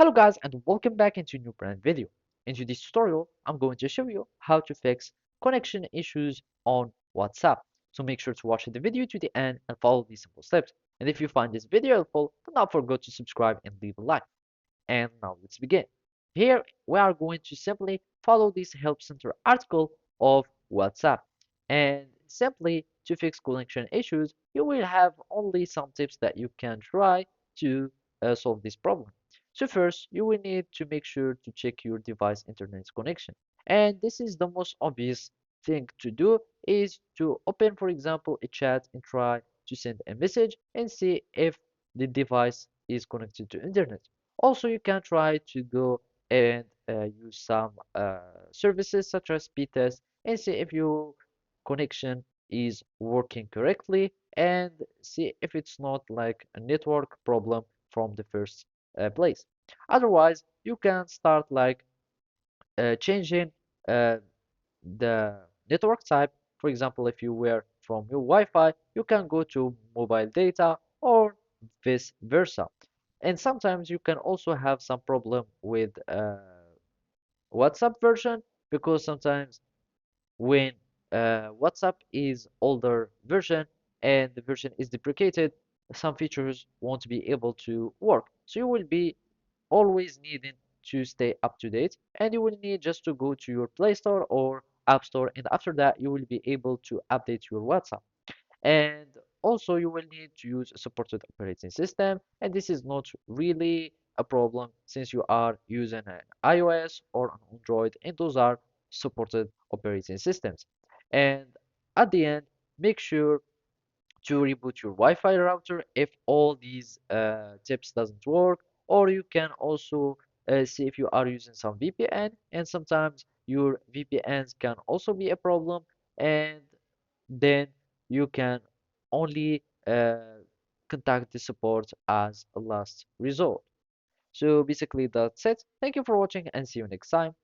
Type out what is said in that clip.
Hello guys and welcome back into a new brand video. In today's tutorial, I'm going to show you how to fix connection issues on WhatsApp. So make sure to watch the video to the end and follow these simple steps. And if you find this video helpful, do not forget to subscribe and leave a like. And now let's begin. Here we are going to simply follow this help center article of WhatsApp. And simply to fix connection issues, you will have only some tips that you can try to solve this problem. So first, you will need to make sure to check your device internet connection. And this is the most obvious thing to do is to open, for example, a chat and try to send a message and see if the device is connected to internet. Also, you can try to go and use some services such as speed test and see if your connection is working correctly and see if it's not like a network problem from the first place. Otherwise, you can start like changing uh, the network type. For example, if you were from your Wi-Fi, you can go to mobile data or vice versa. And sometimes you can also have some problem with WhatsApp version because sometimes when WhatsApp is older version and the version is deprecated, some features won't be able to work. So you will be always needing to stay up to date and you will need just to go to your Play Store or App Store and after that you will be able to update your WhatsApp. And also you will need to use a supported operating system and this is not really a problem since you are using an iOS or an Android and those are supported operating systems. And at the end, make sure to reboot your Wi-Fi router if all these tips doesn't work, or you can also see if you are using some VPN, and sometimes your VPNs can also be a problem, and then you can only contact the support as a last resort. So basically that's it. Thank you for watching and see you next time.